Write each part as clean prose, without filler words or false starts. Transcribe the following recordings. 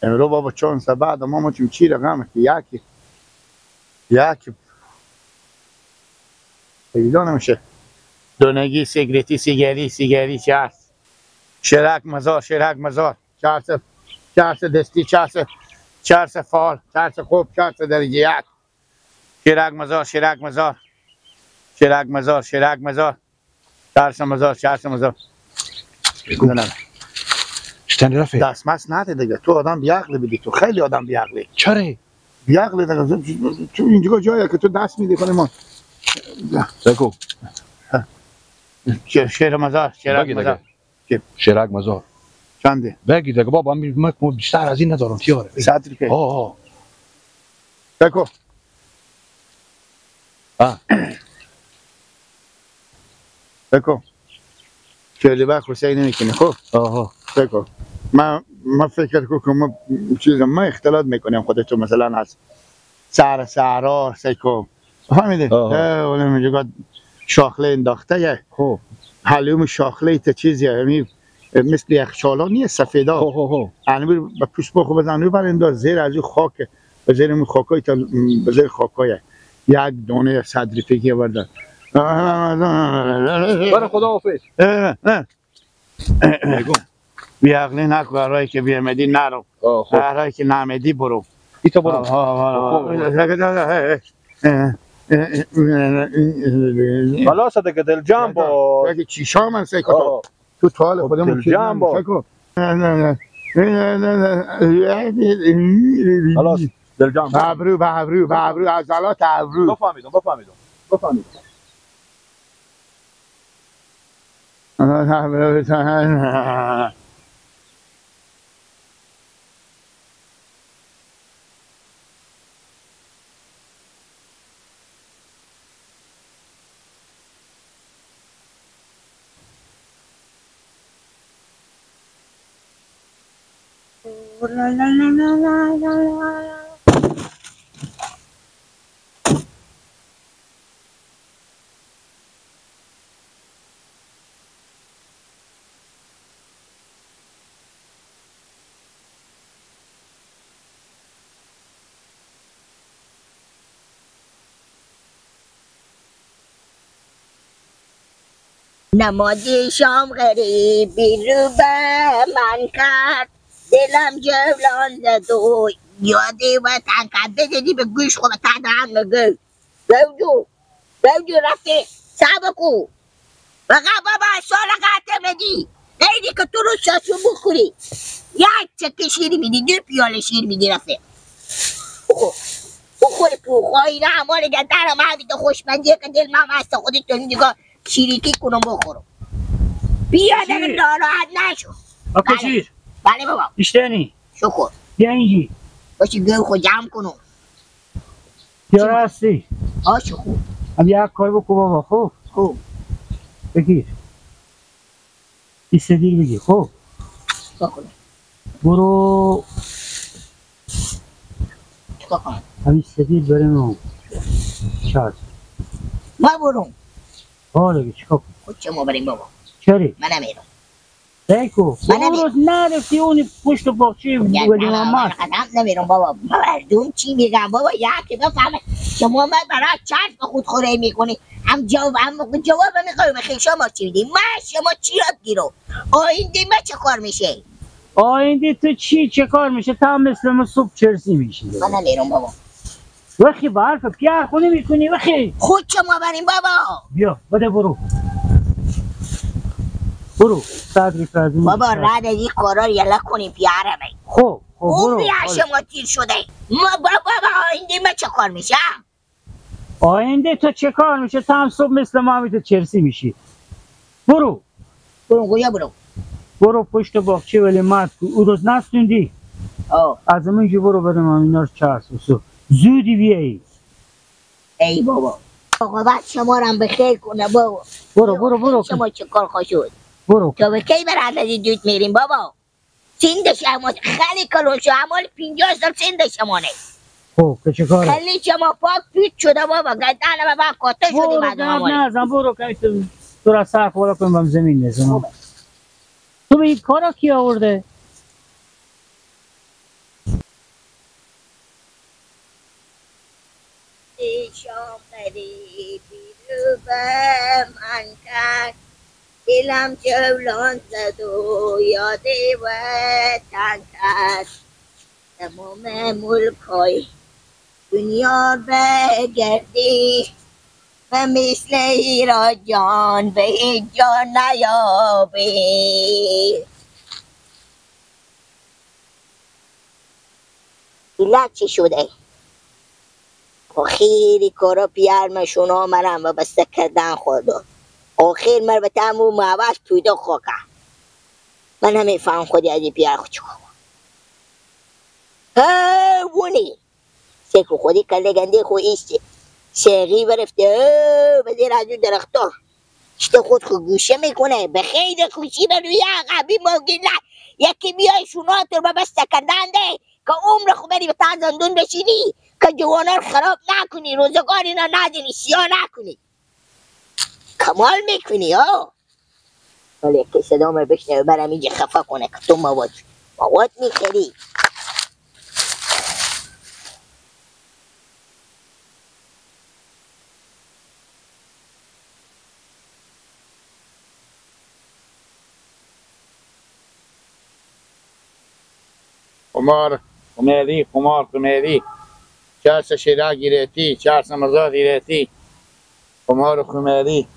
امرو بابا چون بعد ما مچیم چی رقمه که یکی پیدا نمیشه. دونگی سیگاری چرس شرک مزار چرس دستی چرس فال چرس خوب چرس درجه یک شرک مزار چرس مزار بگو چطوری رفیق؟ دستمست نده دیگه. تو آدم بیعقلی بودی. تو خیلی آدم بیعقلی. چرا؟ بیعقلی دیگه. تو اینجا جاییه که تو دست میدی کنی ما. بگو شیر مزار شرک مزار چنده؟ بگی دیگه بابا من بیشتر از این ندارم تیاره 100 روپیه. بگو بگو خیلی وقت حسین نمیکنه. خب بگو من فکر کنم ما اختلاط میکنیم خودتو مثلا از سهرا سیکو فهمیده؟ اون میگه شاخله انداخته یه خب حلوم شاخله تا چیزی همین مثل یخچالا نیست سفیدا انبر با پوست بخو بزنه بر انداز زیر از خاک به زیر اون خاکای تا به زیر خاکای یک دونه 100 روپیه آوردن. برای خدا حافظ. بگو بیعقلی نکن. راهی که بیامدی نرو. راهی که نمیدی برو. ایتا برو. خلاص دیگه دل جمع با دیگه چیشا من سیکو تو حال خودم دل جمع با خلاص دل جمع به ابرو عضلات ابرو. بفهمیدم نمازی شام غریبی رو به من کرد دلم جولان زد و یادی وطن کرد بزنی به گوش خود تدرم نگه روجو رفته سبکو بقا بابا سال قطع بدی نیدی که تو رو شاشو بخوری یک چکه شیر میدی 2 پیاله شیر میدی رفته بخوری پوخایی نه همه نگه درم همین تو خوشمندیه که دل من هست خودی تو دیگه شیریکی کنم بخورم بیا دیگه ناراحت نشو. آکاشیر بله بابا اشتنی شکر بیا اینجی باشی گل خود جمع کنم یارا هستی شکر هم یک کار بکن بابا. خوب بگیر 20 دیر بگیر. خب برو چکا کنم همین سدیر بریم اون چهار ما برون دیگه چکا کن خود چه ما بریم بابا چری؟ من نمیرم دیکو اون روز نرفتی اونی پشت باقچه ولی محمد قدم نمیرم بابا مردم چی میگم بابا یکی بفهمه شما من برای چرس به خود خوره میکنی هم جواب میخوایم خیلی شما چی میدیم من شما چی یاد گیرو آینده من چه کار میشه آینده تو چه کار میشه تا مثل ما صبح چرسی میشی من نمیرم بابا وقتی با حرف پیار خونی میکنی وقتی خود شما بریم بابا بیا بده برو 100 روپیه بابا رد از این کارا یلا کنیم پیاره بی خب برو اون بیا شما تیر شده ما بابا آینده من چه کار میشه آینده تو چه کار میشه تا هم صبح مثل ما همیتو چرسی میشی برو گویا برو پشت باغچه ولی مرد او روز نستوندی از همینجا برو بریم اینا رو چرس و زودی بیایی ای بابا آقا بعد شما رو هم بخیر کنه بابا برو شما چه کار خوشود برو تو به کی برد از این دوت میریم بابا سند شما خیلی کلون شو همال 50 سال سند شمانه خب که چه کاره خیلی شما پاک پیچ شده بابا گردن بابا کاته شدی بعد همالی برو که تو را سر خورا کنیم بهم زمین نزم تو به این کارا کی آورده؟ شام غریبی رو به من کرد دلم جولان زد و یاد وطن کرد تمام ملکای دنیا بگردی و مثل ایران جان به هیچ جا نیابی. ایلت چی شده؟ آخیری کارا پیرمشون آمدن و بسته کردن خودو آخیر مر به تموم عوض پیدا خواه من همه فهم خودی از این پیار خود چکا ها وونی سکو خودی کله گنده خود ایسته سیغی برفته به زیر از اون درختا شته خود خود گوشه میکنه به خیلی خوشی به روی عقبی موگیلت یکی بیای شوناتر به بسته کردن ده که عمر خود بری به تنزندون بشینی که جوانا رو خراب نکنی روزگاری را ندینی سیاه نکنی کمال میکنی ها ولی که صدام رو بشنه برم اینجا خفه کنه که تو مواد میخری خمار خمری خمار خمری چرس شیره گیرتی چرس مرزا گیرتی خمار خمری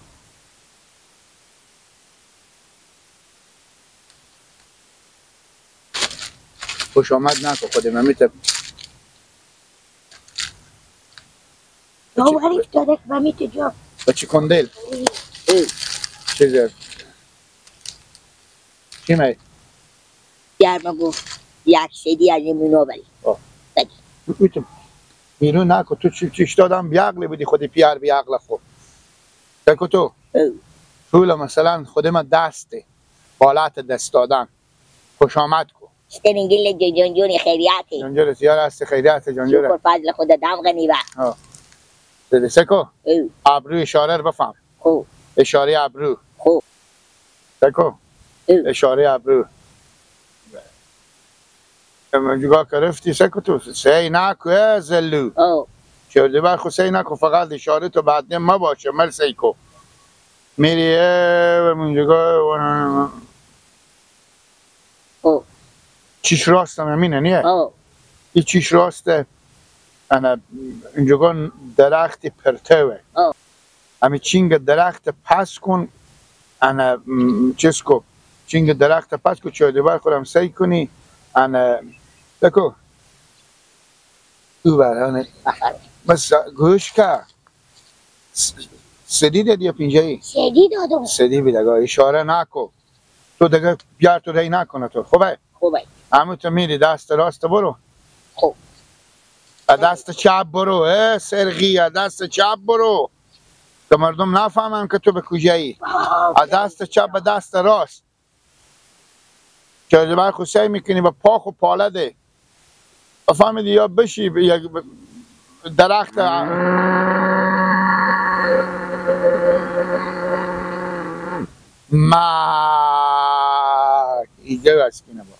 خوش آمد نکن خودم میتونم تو حریف دارک و میتو جا بچی کندل چیزه چی می؟ گرم گفت یک سیدی از این منو بری میتونم بیرون نکن تو چیش دادم بیعقلی بودی خودی پیار بیعقل خود بکن تو طول مثلا خودی من دسته بالات دست دادن خوش آمد کن سترینگیل جنجونی خیریاتی جنجور زیار هستی خیریت جنجور شکر فضل خود دم غنی با دیدی سکو ابرو اشاره رو بفهم خوب اشاره ابرو خوب سکو اشاره ابرو جگاه کرفتی سکو تو سی نکو زلو چه بر خود سی نکو فقط اشاره تو بعد ما باشه مل سیکو میری من جگاه چیش راستم همینه نیه این چیش راسته انا اینجا درخت پرتوه امی چینگ درخت پس کن انا چیز کو چینگ درخت پس کو چه دیوار خودم سی کنی انا بکو تو برانه بس گوش که سدی دادی یا پینجایی؟ سدی دادم سدی بیدگاه اشاره نکو تو دیگه بیار تو دی نکنه تو خوبه؟ خوبه همون تو میری دست راست برو خوب دست چپ برو سرگی دست چپ برو که مردم نفهمن که تو به کجایی از دست چپ به دست راست که بر خود سعی میکنی به پاخ و پالده فهمیدی یا بشی یک درخت اینجا بسکنه با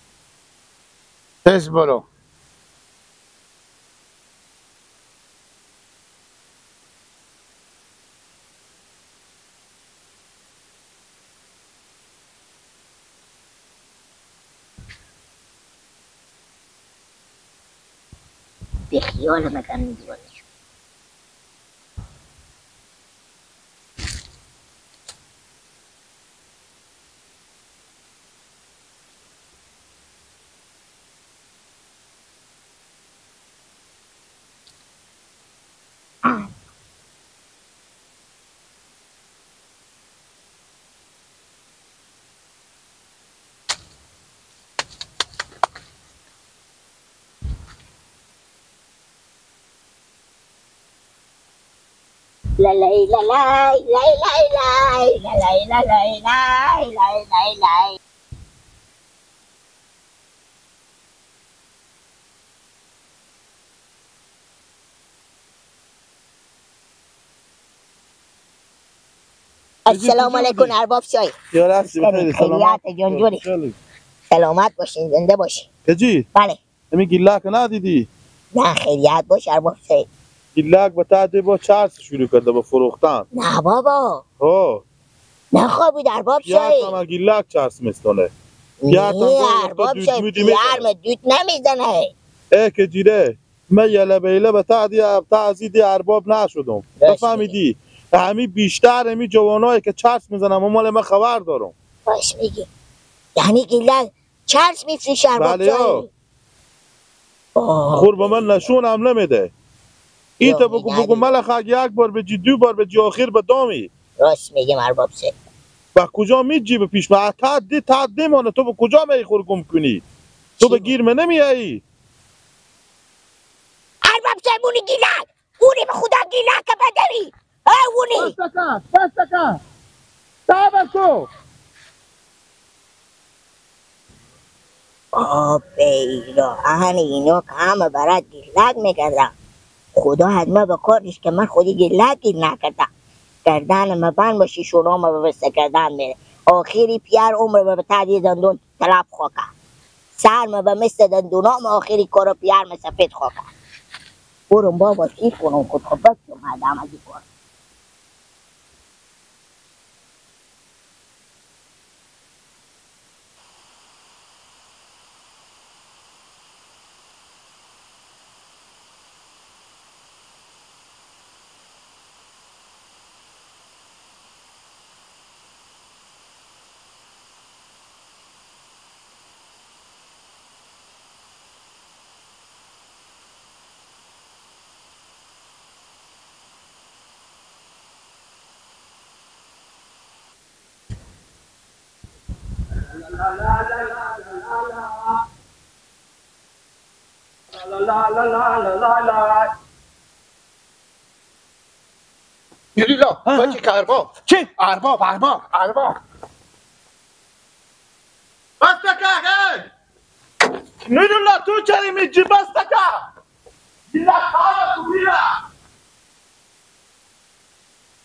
تز برو به خیال مکان دیوانه la la la la la la la la la la la la السلام علیکم ارباب شای یا راستی بخیر سلامت جونجوری سلامت باشین زنده باشین کجی بله امی گیلا که ندیدی نه خیریت باش ارباب شای گیلک به تعدی با چرس شروع کرده به فروختن. نه بابا نه خوابی در باب پیات شایی همه گیلک چرس میستونه. نه ارباب شایی پیار دود نمیزنه ای که جیره من یله بیله به تعدید ارباب نشدم بفهمیدی؟ همی بیشتر همی جوانایی که چرس میزنم مال من خبر دارم. باش میگی یعنی گیلک چرس میفریش ارباب شایی؟ خور به من نشون هم نمیده. ای تا بگو ملخ یک بار بجی دو بار بجی آخر به دامی. راست میگم ارباب شایی. با کجا میجی به پیش من تعدی مانه تو به کجا می خور گم کنی؟ تو به گیر من نمیایی. ارباب شایی مونی گیلک اونی به خدا گیلک که بدری اونی بس کن تابکو بیرا اینو که همه برات گیلک میکردم خدا حتما به کارش که من خودی گیلک گیر نکردم گردن ما بند باشی شروع ما به بسته کردن میره آخری پیار عمر به تعدید دندون طلب خواه سر ما به مثل دندونام آخری کارو پیار ما سفید خواه برون بابا کیف کنم خود خوبت که مردم از این کار یلیلا بچه که ارباب چی؟ ارباب بس که نیرولا تو چری میجی با